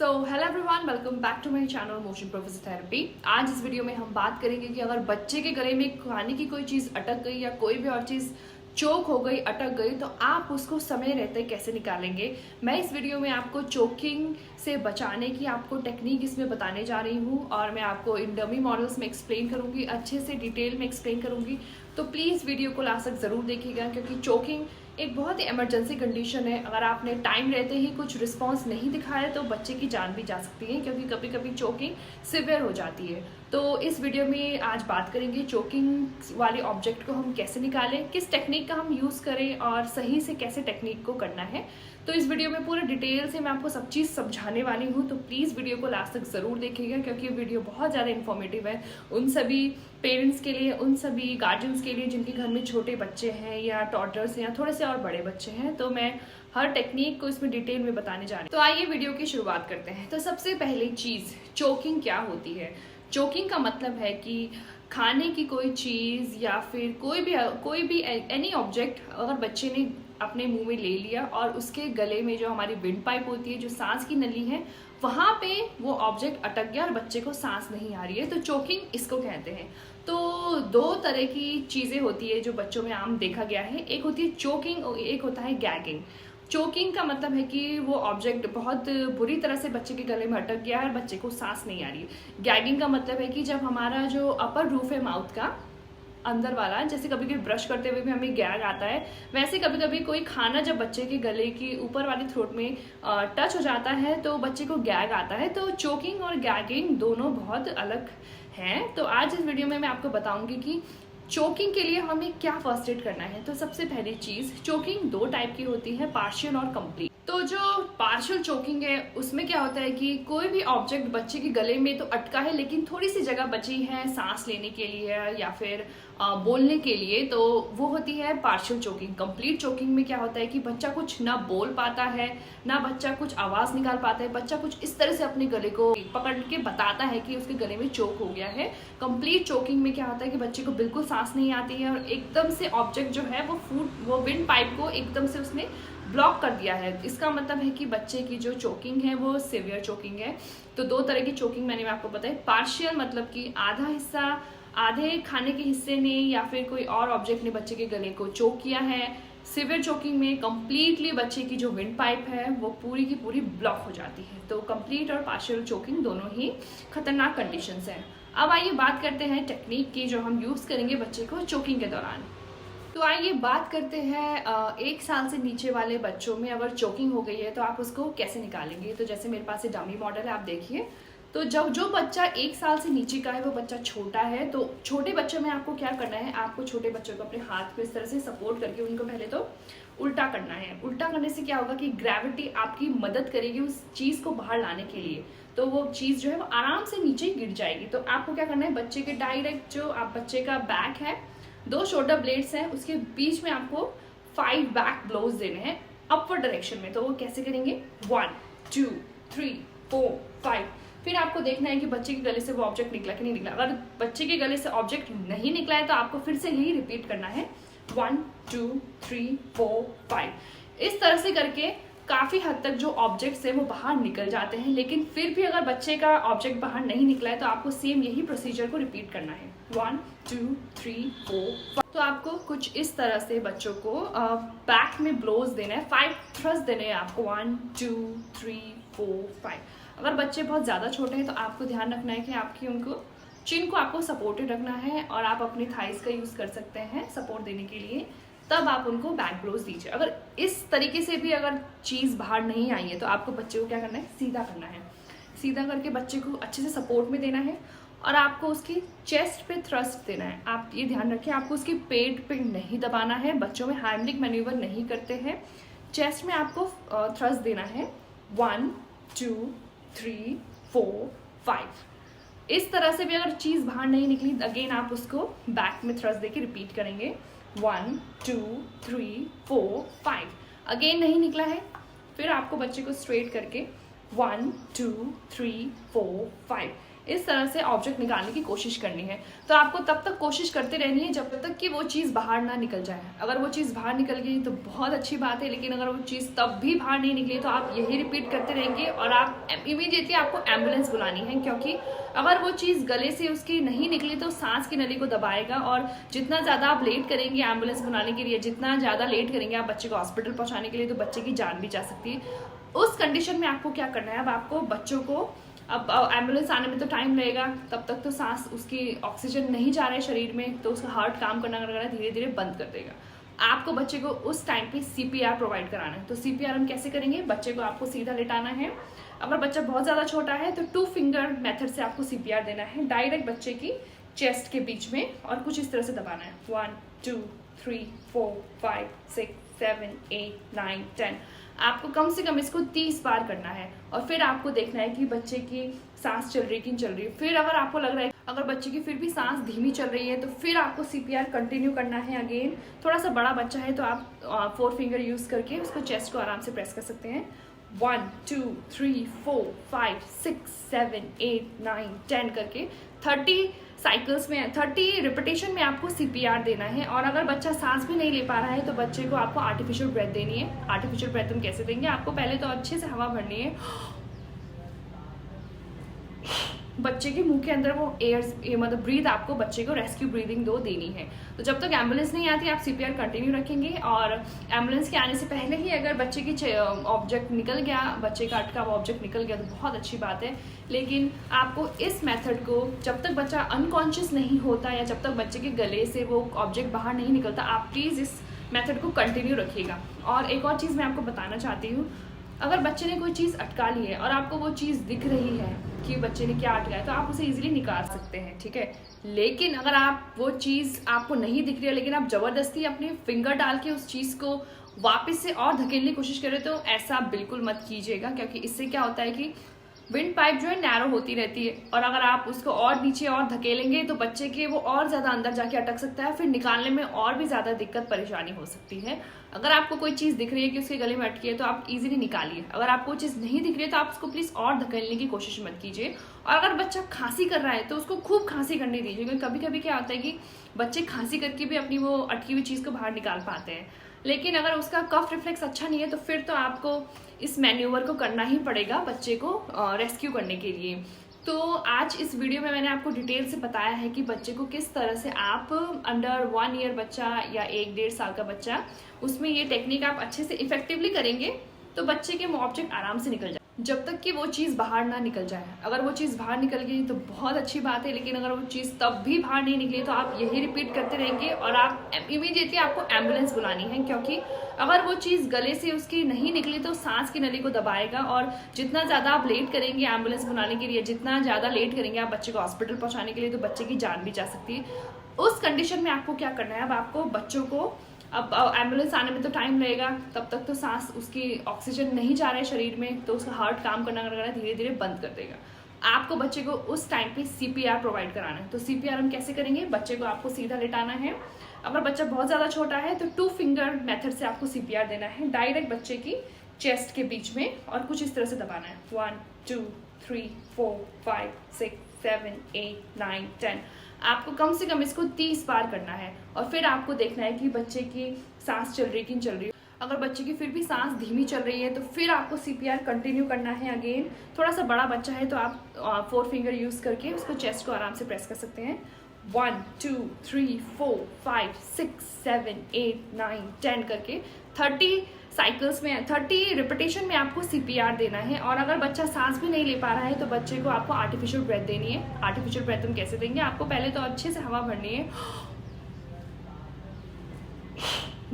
So hello everyone, welcome back to my channel Motion Professor Therapy. आज इस video में हम बात करेंगे कि अगर बच्चे के गले में खाने की कोई चीज़ अटक गई या कोई भी और चीज़ चोक हो गई, अटक गई, तो आप उसको समय रहते कैसे निकालेंगे। मैं इस वीडियो में आपको चोकिंग से बचाने की आपको टेक्निक इसमें बताने जा रही हूँ और मैं आपको इन डमी मॉडल्स में एक्सप्लेन करूँगी, अच्छे से डिटेल में एक्सप्लेन करूँगी। तो प्लीज़ वीडियो को लास्ट तक ज़रूर देखिएगा, क्योंकि चोकिंग एक बहुत ही इमरजेंसी कंडीशन है। अगर आपने टाइम रहते ही कुछ रिस्पांस नहीं दिखाया तो बच्चे की जान भी जा सकती है, क्योंकि कभी कभी चोकिंग सिवियर हो जाती है। तो इस वीडियो में आज बात करेंगे चोकिंग वाले ऑब्जेक्ट को हम कैसे निकालें, किस टेक्निक का हम यूज़ करें और सही से कैसे टेक्निक को करना है। तो इस वीडियो में पूरे डिटेल से मैं आपको सब चीज़ समझाने वाली हूँ, तो प्लीज़ वीडियो को लास्ट तक ज़रूर देखिएगा, क्योंकि ये वीडियो बहुत ज़्यादा इन्फॉर्मेटिव है उन सभी पेरेंट्स के लिए, उन सभी गार्जियंस के लिए जिनके घर में छोटे बच्चे हैं या टॉडलर्स हैं या थोड़े से और बड़े बच्चे हैं। तो मैं हर टेक्निक को इसमें डिटेल में बताने जा रही हूँ। तो आइए वीडियो की शुरुआत करते हैं। तो सबसे पहली चीज़, चोकिंग क्या होती है। चोकिंग का मतलब है कि खाने की कोई चीज़ या फिर कोई भी एनी ऑब्जेक्ट अगर बच्चे ने अपने मुंह में ले लिया और उसके गले में जो हमारी विंड पाइप होती है, जो सांस की नली है, वहाँ पे वो ऑब्जेक्ट अटक गया और बच्चे को सांस नहीं आ रही है, तो चोकिंग इसको कहते हैं। तो दो तरह की चीज़ें होती है जो बच्चों में आम देखा गया है, एक होती है चोकिंग और एक होता है गैगिंग। चोकिंग का मतलब है कि वो ऑब्जेक्ट बहुत बुरी तरह से बच्चे के गले में अटक गया है और बच्चे को सांस नहीं आ रही है। गैगिंग का मतलब है कि जब हमारा जो अपर रूफ है माउथ का अंदर वाला, जैसे कभी कभी ब्रश करते हुए भी हमें गैग आता है, वैसे कभी कभी कोई खाना जब बच्चे के गले की ऊपर वाली थ्रोट में टच हो जाता है तो बच्चे को गैग आता है। तो चोकिंग और गैगिंग दोनों बहुत अलग हैं। तो आज इस वीडियो में मैं आपको बताऊंगी कि चोकिंग के लिए हमें क्या फर्स्ट एड करना है। तो सबसे पहली चीज, चोकिंग दो टाइप की होती है, पार्शियल और कंप्लीट। तो जो पार्शियल चोकिंग है उसमें क्या होता है कि कोई भी ऑब्जेक्ट बच्चे के गले में तो अटका है लेकिन थोड़ी सी जगह बची है सांस लेने के लिए या फिर बोलने के लिए, तो वो होती है पार्शियल चोकिंग। कंप्लीट चोकिंग में क्या होता है कि बच्चा कुछ ना बोल पाता है, ना बच्चा कुछ आवाज निकाल पाता है, बच्चा कुछ इस तरह से अपने गले को पकड़ के बताता है कि उसके गले में चोक हो गया है। कंप्लीट चोकिंग में क्या होता है कि बच्चे को बिल्कुल सांस नहीं आती है और एकदम से ऑब्जेक्ट जो है वो विंड पाइप को एकदम से उसने ब्लॉक कर दिया है। इसका मतलब है कि बच्चे की जो चोकिंग है वो सिवियर चोकिंग है। तो दो तरह की चोकिंग मैंने आपको बताई। पार्शियल मतलब कि आधा हिस्सा, आधे खाने के हिस्से ने या फिर कोई और ऑब्जेक्ट ने बच्चे के गले को चोक किया है। सिवियर चोकिंग में कंप्लीटली बच्चे की जो विंड पाइप है वो पूरी की पूरी ब्लॉक हो जाती है। तो कंप्लीट और पार्शियल चोकिंग दोनों ही खतरनाक कंडीशंस हैं। अब आइए बात करते हैं टेक्निक की जो हम यूज करेंगे बच्चे को चोकिंग के दौरान। तो आइए बात करते हैं 1 साल से नीचे वाले बच्चों में अगर चोकिंग हो गई है तो आप उसको कैसे निकालेंगे। तो जैसे मेरे पास ये डमी मॉडल है, आप देखिए। तो जब जो बच्चा 1 साल से नीचे का है वो बच्चा छोटा है, तो छोटे बच्चों में आपको क्या करना है, आपको छोटे बच्चों को अपने हाथ को इस तरह से सपोर्ट करके उनको पहले तो उल्टा करना है। उल्टा करने से क्या होगा कि ग्रेविटी आपकी मदद करेगी उस चीज़ को बाहर लाने के लिए, तो वो चीज़ जो है वो आराम से नीचे गिर जाएगी। तो आपको क्या करना है, बच्चे के डायरेक्ट जो आप बच्चे का बैक है, 2 शोल्डर ब्लेड्स हैं, उसके बीच में आपको 5 बैक ब्लोज देने हैं अपवर्ड डायरेक्शन में। तो वो कैसे करेंगे, 1 2 3 4 5। फिर आपको देखना है कि बच्चे के गले से वो ऑब्जेक्ट निकला कि नहीं निकला। अगर बच्चे के गले से ऑब्जेक्ट नहीं निकला है तो आपको फिर से यही रिपीट करना है, 1 2 3 4 5। इस तरह से करके काफी हद तक जो ऑब्जेक्ट्स है वो बाहर निकल जाते हैं। लेकिन फिर भी अगर बच्चे का ऑब्जेक्ट बाहर नहीं निकला है तो आपको सेम यही प्रोसीजर को रिपीट करना है, 1 2 3 4 5। तो आपको कुछ इस तरह से बच्चों को बैक में ब्लोज देना है, 5 थ्रस्ट देने हैं आपको, 1 2 3 4 5। अगर बच्चे बहुत ज़्यादा छोटे हैं तो आपको ध्यान रखना है कि आपकी उनको चिन को आपको सपोर्टेड रखना है और आप अपनी थाइस का यूज़ कर सकते हैं सपोर्ट देने के लिए, तब आप उनको बैक ब्लोज दीजिए। अगर इस तरीके से भी अगर चीज़ बाहर नहीं आई है तो आपको बच्चे को क्या करना है, सीधा करना है। सीधा करके बच्चे को अच्छे से सपोर्ट में देना है और आपको उसकी चेस्ट पे थ्रस्ट देना है। आप ये ध्यान रखें, आपको उसकी पेट पे नहीं दबाना है। बच्चों में हाइमलिक मैन्यूवर नहीं करते हैं, चेस्ट में आपको थ्रस्ट देना है, 1 2 3 4 5। इस तरह से भी अगर चीज़ बाहर नहीं निकली, अगेन आप उसको बैक में थ्रस्ट देके रिपीट करेंगे, 1 2 3 4 5। अगेन नहीं निकला है, फिर आपको बच्चे को स्ट्रेट करके 1 2 3 4 5। इस तरह से ऑब्जेक्ट निकालने की कोशिश करनी है। तो आपको तब तक कोशिश करते रहनी है जब तक कि वो चीज़ बाहर ना निकल जाए। अगर वो चीज़ बाहर निकल गई तो बहुत अच्छी बात है, लेकिन अगर वो चीज़ तब भी बाहर नहीं निकली तो आप यही रिपीट करते रहेंगे और आप इमीडिएटली आपको एम्बुलेंस बुलानी है, क्योंकि अगर वो चीज़ गले से उसकी नहीं निकली तो सांस की नली को दबाएगा और जितना ज़्यादा आप लेट करेंगे एम्बुलेंस बुलाने के लिए, जितना ज़्यादा लेट करेंगे आप बच्चे को हॉस्पिटल पहुँचाने के लिए, तो बच्चे की जान भी जा सकती है। उस कंडीशन में आपको क्या करना है, अब आपको बच्चों को, अब एम्बुलेंस आने में तो टाइम लगेगा, तब तक तो सांस उसकी ऑक्सीजन नहीं जा रहा है शरीर में, तो उसका हार्ट काम करना धीरे धीरे बंद कर देगा। आपको बच्चे को उस टाइम पे CPR प्रोवाइड कराना है। तो CPR हम कैसे करेंगे, बच्चे को आपको सीधा लेटाना है। अगर बच्चा बहुत ज़्यादा छोटा है तो 2 फिंगर मेथड से आपको CPR देना है, डायरेक्ट बच्चे की चेस्ट के बीच में, और कुछ इस तरह से दबाना है। 1 2 3 4 5 6 7 8 9 10। आपको कम से कम इसको 30 बार करना है और फिर आपको देखना है कि बच्चे की सांस चल रही है कि नहीं चल रही है। फिर अगर आपको लग रहा है अगर बच्चे की फिर भी सांस धीमी चल रही है तो फिर आपको CPR कंटिन्यू करना है। अगेन थोड़ा सा बड़ा बच्चा है तो आप 4 फिंगर यूज करके उसको चेस्ट को आराम से प्रेस कर सकते हैं। 1 2 3 4 5 6 7 8 9 10 करके 30 साइकिल्स में, 30 रिपीटेशन में आपको CPR देना है। और अगर बच्चा सांस भी नहीं ले पा रहा है तो बच्चे को आपको आर्टिफिशियल ब्रेथ देनी है। आर्टिफिशियल ब्रेथ हम कैसे देंगे, आपको पहले तो अच्छे से हवा भरनी है, बच्चे के मुंह के अंदर वो एयर मतलब ब्रीथ, आपको बच्चे को रेस्क्यू ब्रीदिंग 2 देनी है। तो जब तक एम्बुलेंस नहीं आती आप CPR कंटिन्यू रखेंगे। और एम्बुलेंस के आने से पहले ही अगर बच्चे की ऑब्जेक्ट निकल गया, बच्चे का अटका हुआ ऑब्जेक्ट निकल गया तो बहुत अच्छी बात है। लेकिन आपको इस मेथड को जब तक बच्चा अनकॉन्शियस नहीं होता या जब तक बच्चे के गले से वो ऑब्जेक्ट बाहर नहीं निकलता, आप प्लीज़ इस मेथड को कंटिन्यू रखिएगा। और एक और चीज़ मैं आपको बताना चाहती हूँ, अगर बच्चे ने कोई चीज़ अटका ली है और आपको वो चीज़ दिख रही है कि बच्चे ने क्या अटकाया, तो आप उसे इजीली निकाल सकते हैं, ठीक है। लेकिन अगर आप वो चीज़ आपको नहीं दिख रही है लेकिन आप ज़बरदस्ती अपने फिंगर डाल के उस चीज़ को वापस से और धकेलने की कोशिश करें तो ऐसा बिल्कुल मत कीजिएगा, क्योंकि इससे क्या होता है कि विंड पाइप जो है नैरो होती रहती है और अगर आप उसको और नीचे और धकेलेंगे तो बच्चे के वो और ज़्यादा अंदर जाके अटक सकता है, फिर निकालने में और भी ज़्यादा दिक्कत परेशानी हो सकती है। अगर आपको कोई चीज़ दिख रही है कि उसके गले में अटकी है तो आप इजीली निकालिए। अगर आपको चीज़ नहीं दिख रही है तो आप उसको प्लीज़ और धकेलने की कोशिश मत कीजिए। और अगर बच्चा खांसी कर रहा है तो उसको खूब खांसी करने दीजिए, क्योंकि कभी कभी क्या होता है कि बच्चे खांसी करके भी अपनी वो अटकी हुई चीज़ को बाहर निकाल पाते हैं। लेकिन अगर उसका कफ रिफ्लेक्स अच्छा नहीं है तो फिर तो आपको इस मैन्यूवर को करना ही पड़ेगा बच्चे को रेस्क्यू करने के लिए। तो आज इस वीडियो में मैंने आपको डिटेल से बताया है कि बच्चे को किस तरह से आप अंडर 1 ईयर बच्चा या 1-1.5 साल का बच्चा, उसमें ये टेक्निक आप अच्छे से इफेक्टिवली करेंगे तो बच्चे के ऑब्जेक्ट आराम से निकल जाए जब तक कि वो चीज़ बाहर ना निकल जाए। अगर वो चीज़ बाहर निकल गई तो बहुत अच्छी बात है, लेकिन अगर वो चीज़ तब भी बाहर नहीं निकली तो आप यही रिपीट करते रहेंगे और आप इमीडिएटली आपको एम्बुलेंस बुलानी है, क्योंकि अगर वो चीज़ गले से उसकी नहीं निकली तो सांस की नली को दबाएगा और जितना ज़्यादा आप लेट करेंगे एम्बुलेंस बुलाने के लिए, जितना ज़्यादा लेट करेंगे आप बच्चे को हॉस्पिटल पहुँचाने के लिए, तो बच्चे की जान भी जा सकती है। उस कंडीशन में आपको क्या करना है, अब आपको बच्चों को, अब एम्बुलेंस आने में तो टाइम लगेगा, तब तक तो सांस उसकी ऑक्सीजन नहीं जा रहा है शरीर में, तो उसका हार्ट काम करना धीरे धीरे बंद कर देगा। आपको बच्चे को उस टाइम पे CPR प्रोवाइड कराना है। तो CPR हम कैसे करेंगे, बच्चे को आपको सीधा लेटाना है। अगर बच्चा बहुत ज़्यादा छोटा है तो 2 फिंगर मेथड से आपको CPR देना है, डायरेक्ट बच्चे की चेस्ट के बीच में, और कुछ इस तरह से दबाना है। 1 2 3 4 5 6 7 8 9 10। आपको कम से कम इसको 30 बार करना है और फिर आपको देखना है कि बच्चे की सांस चल रही है कि नहीं चल रही है। अगर बच्चे की फिर भी सांस धीमी चल रही है तो फिर आपको CPR कंटिन्यू करना है। अगेन थोड़ा सा बड़ा बच्चा है तो आप 4 फिंगर यूज करके उसको चेस्ट को आराम से प्रेस कर सकते हैं। 1 2 3 4 5 6 7 8 9 10 करके 30 साइकिल्स में, 30 रिपीटेशन में आपको CPR देना है। और अगर बच्चा सांस भी नहीं ले पा रहा है तो बच्चे को आपको आर्टिफिशियल ब्रेथ देनी है। आर्टिफिशियल ब्रेथ हम कैसे देंगे, आपको पहले तो अच्छे से हवा भरनी है,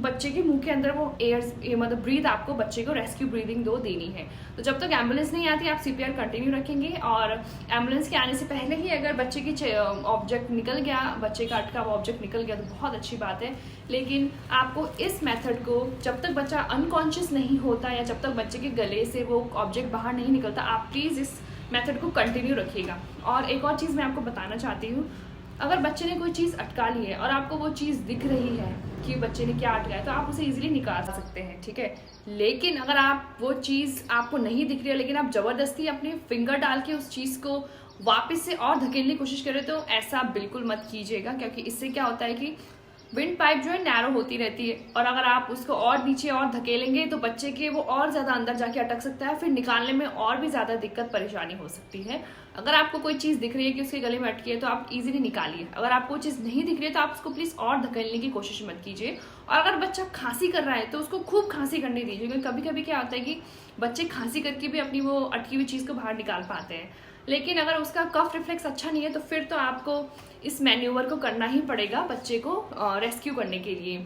बच्चे के मुंह के अंदर वो एयर मतलब ब्रीथ, आपको बच्चे को रेस्क्यू ब्रीदिंग 2 देनी है। तो जब तक एम्बुलेंस नहीं आती आप CPR कंटिन्यू रखेंगे। और एम्बुलेंस के आने से पहले ही अगर बच्चे की ऑब्जेक्ट निकल गया, बच्चे का अटका हुआ ऑब्जेक्ट निकल गया तो बहुत अच्छी बात है। लेकिन आपको इस मेथड को जब तक बच्चा अनकॉन्शियस नहीं होता या जब तक बच्चे के गले से वो ऑब्जेक्ट बाहर नहीं निकलता, आप प्लीज़ इस मेथड को कंटिन्यू रखिएगा। और एक और चीज़ मैं आपको बताना चाहती हूँ, अगर बच्चे ने कोई चीज़ अटका ली है और आपको वो चीज़ दिख रही है कि बच्चे ने क्या अटकाया, तो आप उसे इजीली निकाल सकते हैं, ठीक है। लेकिन अगर आप वो चीज़ आपको नहीं दिख रही है लेकिन आप ज़बरदस्ती अपने फिंगर डाल के उस चीज़ को वापस से और धकेलने की कोशिश करे तो ऐसा बिल्कुल मत कीजिएगा, क्योंकि इससे क्या होता है कि विंड पाइप जो है नैरो होती रहती है, और अगर आप उसको और नीचे और धकेलेंगे तो बच्चे के वो और ज़्यादा अंदर जाके अटक सकता है, फिर निकालने में और भी ज़्यादा दिक्कत परेशानी हो सकती है। अगर आपको कोई चीज़ दिख रही है कि उसके गले में अटकी है तो आप इजीली निकालिए। अगर आपको वो चीज़ नहीं दिख रही है तो आप उसको प्लीज़ और धकेलने की कोशिश मत कीजिए। और अगर बच्चा खांसी कर रहा है तो उसको खूब खांसी करने दीजिए, क्योंकि कभी कभी क्या होता है कि बच्चे खांसी करके भी अपनी वो अटकी हुई चीज़ को बाहर निकाल पाते हैं। लेकिन अगर उसका कफ रिफ्लेक्स अच्छा नहीं है तो फिर तो आपको इस मैन्यूवर को करना ही पड़ेगा बच्चे को रेस्क्यू करने के लिए।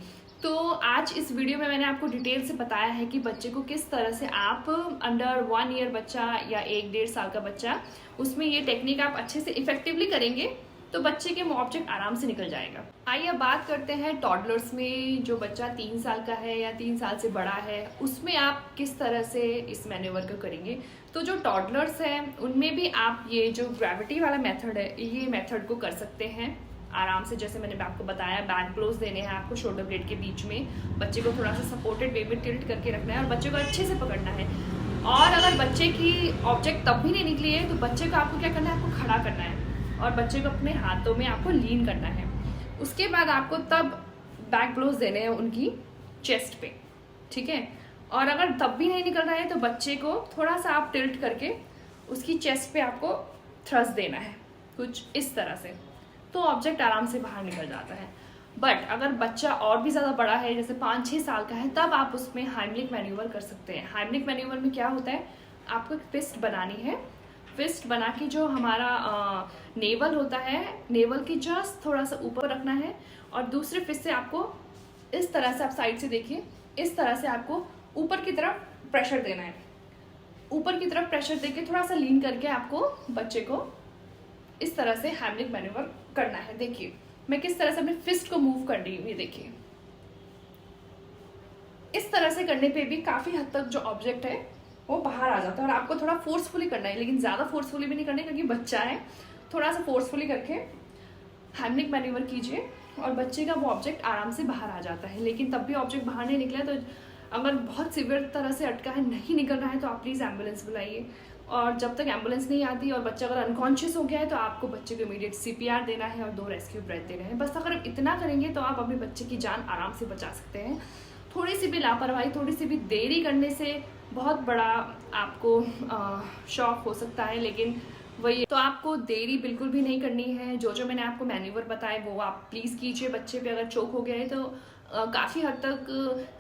तो आज इस वीडियो में मैंने आपको डिटेल से बताया है कि बच्चे को किस तरह से आप अंडर 1 ईयर बच्चा या 1-1.5 साल का बच्चा, उसमें ये टेक्निक आप अच्छे से इफेक्टिवली करेंगे तो बच्चे के ऑब्जेक्ट आराम से निकल जाएगा। आइए अब बात करते हैं टॉडलर्स में। जो बच्चा 3 साल का है या 3 साल से बड़ा है, उसमें आप किस तरह से इस मैन्यूवर को करेंगे। तो जो टॉडलर्स हैं उनमें भी आप ये जो ग्रेविटी वाला मेथड है, ये मेथड को कर सकते हैं आराम से। जैसे मैंने आपको बताया, बैक ग्लोव्स देने हैं आपको शोल्डर ब्लेड के बीच में, बच्चे को थोड़ा सा सपोर्टेड वे में टिल्ट करके रखना है और बच्चे को अच्छे से पकड़ना है। और अगर बच्चे की ऑब्जेक्ट तब भी नहीं निकली है तो बच्चे को आपको क्या करना है, आपको खड़ा करना है और बच्चे को अपने हाथों में आपको लीन करना है। उसके बाद आपको तब बैक ग्लोव्स देने हैं उनकी चेस्ट पे, ठीक है। और अगर तब भी नहीं निकल रहा है तो बच्चे को थोड़ा सा आप टिल्ट करके उसकी चेस्ट पे आपको थ्रस्ट देना है कुछ इस तरह से, तो ऑब्जेक्ट आराम से बाहर निकल जाता है। बट अगर बच्चा और भी ज़्यादा बड़ा है, जैसे 5-6 साल का है, तब आप उसमें हाइमलिक मैन्यूवर कर सकते हैं। हाइमलिक मैन्यूवर में क्या होता है, आपको एक फिस्ट बनानी है। फिस्ट बना के जो हमारा नेवल होता है, नेवल की जस्ट थोड़ा सा ऊपर रखना है और दूसरे फिस्ट से आपको इस तरह से, आप साइड से देखिए, इस तरह से आपको ऊपर की तरफ प्रेशर देना है। ऊपर की तरफ प्रेशर देके थोड़ा सा लीन करके आपको बच्चे को इस तरह से हाइमलिक मैन्यूवर करना है। देखिए मैं किस तरह से अपने फिस्ट को मूव कर रही हूँ, ये देखिए। इस तरह से करने पे भी काफी हद तक जो ऑब्जेक्ट है वो बाहर आ जाता है। और आपको थोड़ा फोर्सफुली करना है, लेकिन ज्यादा फोर्सफुली भी नहीं करना है क्योंकि बच्चा है। थोड़ा सा फोर्सफुली करके हाइमलिक मैन्यूवर कीजिए और बच्चे का वो ऑब्जेक्ट आराम से बाहर आ जाता है। लेकिन तब भी ऑब्जेक्ट बाहर नहीं निकला तो अगर बहुत सिवियर तरह से अटका है, नहीं निकल रहा है, तो आप प्लीज़ एम्बुलेंस बुलाइए। और जब तक एम्बुलेंस नहीं आती और बच्चा अगर अनकॉन्शियस हो गया है तो आपको बच्चे को इमीडिएट CPR देना है और 2 रेस्क्यू ब्रेथ देने हैं। बस अगर इतना करेंगे तो आप अपने बच्चे की जान आराम से बचा सकते हैं। थोड़ी सी भी लापरवाही, थोड़ी सी भी देरी करने से बहुत बड़ा आपको शॉक हो सकता है। लेकिन वही, तो आपको देरी बिल्कुल भी नहीं करनी है। जो मैंने आपको मैन्यूवर बताए वो आप प्लीज़ कीजिए। बच्चे पे अगर चोक हो गया है तो काफ़ी हद तक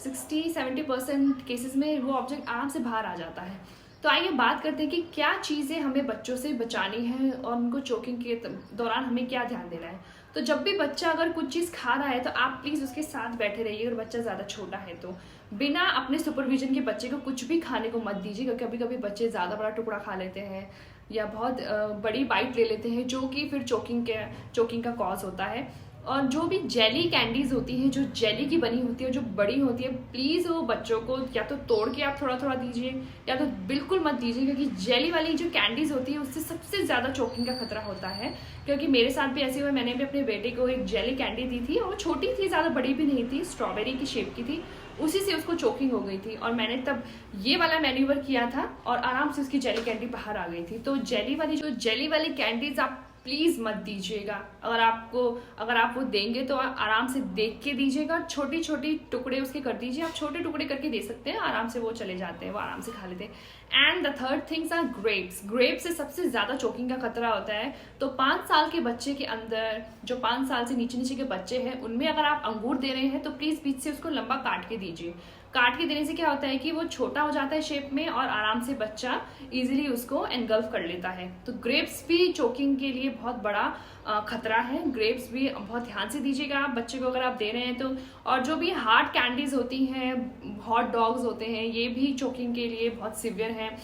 60-70% केसेस में वो ऑब्जेक्ट आराम से बाहर आ जाता है। तो आइए बात करते हैं कि क्या चीज़ें हमें बच्चों से बचानी है और उनको चोकिंग के दौरान हमें क्या ध्यान देना है। तो जब भी बच्चा अगर कुछ चीज़ खा रहा है तो आप प्लीज़ उसके साथ बैठे रहिए। अगर बच्चा ज़्यादा छोटा है तो बिना अपने सुपरविजन के बच्चे को कुछ भी खाने को मत दीजिए, क्योंकि कभी कभी बच्चे ज़्यादा बड़ा टुकड़ा खा लेते हैं या बहुत बड़ी बाइट ले लेते हैं, जो कि फिर चोकिंग का कॉज होता है। और जो भी जेली कैंडीज होती हैं, जो जेली की बनी होती है, जो बड़ी होती है, प्लीज़ वो बच्चों को या तो तोड़ के आप थोड़ा थोड़ा दीजिए या तो बिल्कुल मत दीजिए, क्योंकि जेली वाली जो कैंडीज होती है उससे सबसे ज़्यादा चोकिंग का खतरा होता है। क्योंकि मेरे साथ भी ऐसे हुआ, मैंने भी अपने बेटे को एक जेली कैंडी दी थी और वो छोटी थी, ज़्यादा बड़ी भी नहीं थी, स्ट्रॉबेरी की शेप की थी, उसी से उसको चोकिंग हो गई थी। और मैंने तब ये वाला मैन्यूवर किया था और आराम से उसकी जेली कैंडी बाहर आ गई थी। तो जेली वाली कैंडीज आप प्लीज़ मत दीजिएगा। अगर आप वो देंगे तो आराम से देख के दीजिएगा। छोटी छोटी टुकड़े उसके कर दीजिए, आप छोटे टुकड़े करके दे सकते हैं, आराम से वो चले जाते हैं, वो आराम से खा लेते हैं। And the third things are grapes. Grapes से सबसे ज़्यादा चोकिंग का खतरा होता है। तो 5 साल के बच्चे के अंदर, जो 5 साल से नीचे के बच्चे हैं, उनमें अगर आप अंगूर दे रहे हैं तो प्लीज़ बीच से उसको लंबा काट के दीजिए। काट के देने से क्या होता है कि वो छोटा हो जाता है शेप में और आराम से बच्चा इजीली उसको एनगल्फ कर लेता है। तो ग्रेप्स भी चोकिंग के लिए बहुत बड़ा खतरा है। ग्रेप्स भी बहुत ध्यान से दीजिएगा आप बच्चे को अगर आप दे रहे हैं तो। और जो भी हार्ड कैंडीज होती हैं, हॉट डॉग्स होते हैं, ये भी चोकिंग के लिए बहुत सिवियर हैं।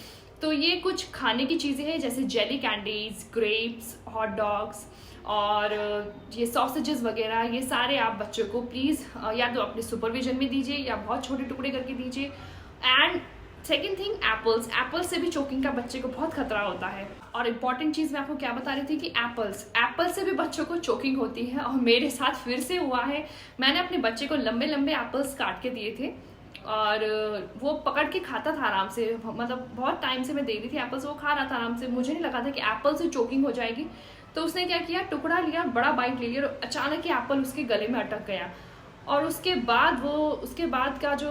तो ये कुछ खाने की चीज़ें हैं जैसे jelly candies, grapes, hot dogs और ये सॉसेजेस वगैरह, ये सारे आप बच्चों को प्लीज़ या तो अपने सुपरविजन में दीजिए या बहुत छोटे टुकड़े करके दीजिए। एंड सेकेंड थिंग, एप्पल्स से भी चोकिंग का बच्चे को बहुत खतरा होता है। और इम्पॉर्टेंट चीज़ मैं आपको क्या बता रही थी कि एप्पल से भी बच्चों को चोकिंग होती है और मेरे साथ फिर से हुआ है। मैंने अपने बच्चे को लंबे लंबे एप्पल्स काट के दिए थे और वो पकड़ के खाता था आराम से, मतलब बहुत टाइम से मैं दे रही थी एप्पल्स, वो खा रहा था आराम से। मुझे नहीं लगा था कि एप्पल से चोकिंग हो जाएगी। तो उसने क्या किया, टुकड़ा लिया, बड़ा बाइट ले लिया और अचानक ही एप्पल उसके गले में अटक गया। और उसके बाद का जो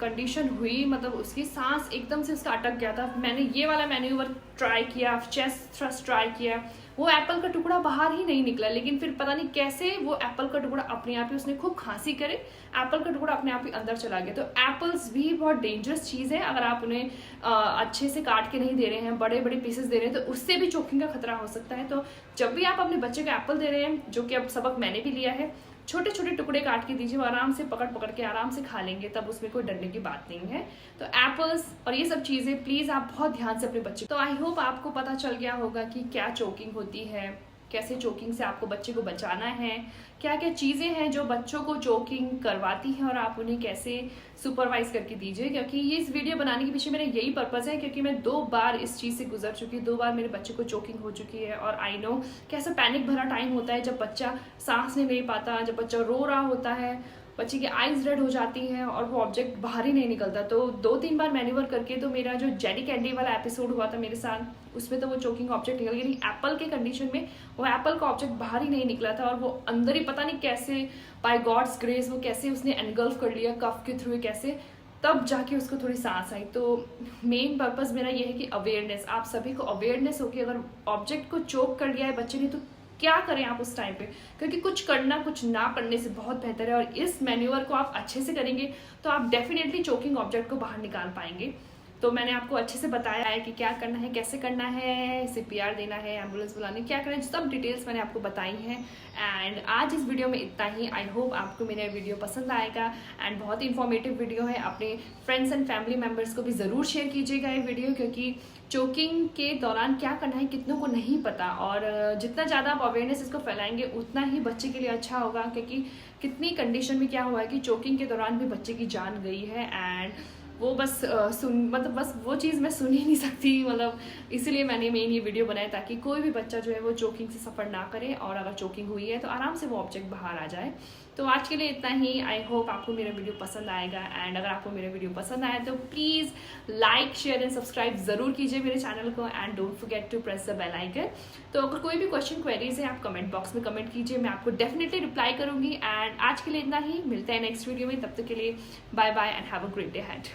कंडीशन हुई, मतलब उसकी सांस एकदम से उसका अटक गया था। मैंने ये वाला मैन्यूवर ट्राई किया, चेस्ट थ्रस्ट ट्राई किया, वो एप्पल का टुकड़ा बाहर ही नहीं निकला। लेकिन फिर पता नहीं कैसे वो एप्पल का टुकड़ा अपने आप ही, उसने खूब खांसी करे, एप्पल का टुकड़ा अपने आप ही अंदर चला गया। तो एप्पल्स भी बहुत डेंजरस चीज़ है। अगर आप उन्हें अच्छे से काट के नहीं दे रहे हैं, बड़े बड़े पीसेस दे रहे हैं, तो उससे भी चोकिंग का खतरा हो सकता है। तो जब भी आप अपने बच्चे को एप्पल दे रहे हैं, जो कि अब सबक मैंने भी लिया है, छोटे छोटे टुकड़े काट के दीजिए, वो आराम से पकड़ पकड़ के आराम से खा लेंगे, तब उसमें कोई डरने की बात नहीं है। तो एप्पल्स और ये सब चीज़ें प्लीज़ आप बहुत ध्यान से अपने बच्चे। तो आई होप आपको पता चल गया होगा कि क्या चोकिंग होती है, कैसे चोकिंग से आपको बच्चे को बचाना है, क्या क्या चीज़ें हैं जो बच्चों को चोकिंग करवाती हैं और आप उन्हें कैसे सुपरवाइज करके दीजिए। क्योंकि ये इस वीडियो बनाने के पीछे मेरा यही पर्पज़ है, क्योंकि मैं 2 बार इस चीज़ से गुजर चुकी हूँ, 2 बार मेरे बच्चे को चोकिंग हो चुकी है। और आई नो कैसा पैनिक भरा टाइम होता है जब बच्चा सांस नहीं ले पाता, जब बच्चा रो रहा होता है, बच्चे की आईज रेड हो जाती हैं और वो ऑब्जेक्ट बाहर ही नहीं निकलता। तो 2-3 बार मैन्यूवर करके, तो मेरा जो जेडी कैंडी वाला एपिसोड हुआ था मेरे साथ, उसमें तो वो चोकिंग ऑब्जेक्ट निकल गया, लेकिन एप्पल के कंडीशन में वो एप्पल का ऑब्जेक्ट बाहर ही नहीं निकला था और वो अंदर ही पता नहीं कैसे, बाय गॉड्स ग्रेस, वो कैसे उसने एनगल्फ कर लिया कफ के थ्रू, कैसे तब जाके उसको थोड़ी सांस आई। तो मेन पर्पस मेरा ये है कि अवेयरनेस, आप सभी को अवेयरनेस हो कि अगर ऑब्जेक्ट को चोक कर लिया है बच्चे ने, तो क्या करें आप उस टाइम पे। क्योंकि कुछ करना कुछ ना करने से बहुत बेहतर है। और इस मैन्यूवर को आप अच्छे से करेंगे तो आप डेफिनेटली चोकिंग ऑब्जेक्ट को बाहर निकाल पाएंगे। तो मैंने आपको अच्छे से बताया है कि क्या करना है, कैसे करना है, CPR देना है, एम्बुलेंस बुलाने, क्या करना है, सब डिटेल्स मैंने आपको बताई हैं। एंड आज इस वीडियो में इतना ही। आई होप आपको मेरा वीडियो पसंद आएगा एंड बहुत ही इन्फॉर्मेटिव वीडियो है। अपने फ्रेंड्स एंड फैमिली मेम्बर्स को भी ज़रूर शेयर कीजिएगा ये वीडियो, क्योंकि चोकिंग के दौरान क्या करना है कितनों को नहीं पता। और जितना ज़्यादा आप अवेयरनेस इसको फैलाएंगे उतना ही बच्चे के लिए अच्छा होगा। क्योंकि कितनी कंडीशन में क्या हुआ है कि चोकिंग के दौरान भी बच्चे की जान गई है एंड वो बस मतलब बस वो चीज़ मैं सुन ही नहीं सकती, मतलब इसीलिए मैंने मेन ये वीडियो बनाया, ताकि कोई भी बच्चा जो है वो चोकिंग से सफ़र ना करे और अगर चोकिंग हुई है तो आराम से वो ऑब्जेक्ट बाहर आ जाए। तो आज के लिए इतना ही। आई होप आपको मेरा वीडियो पसंद आएगा एंड अगर आपको मेरा वीडियो पसंद आया तो please like share and subscribe ज़रूर कीजिए मेरे चैनल को and don't forget to press the bell icon. तो अगर कोई भी क्वेश्चन क्वेरीज है आप कमेंट बॉक्स में कमेंट कीजिए, मैं आपको डेफिनेटली रिप्लाई करूँगी। एंड आज के लिए इतना ही, मिलते हैं नेक्स्ट वीडियो में, तब तक के लिए bye bye and have a great day ahead.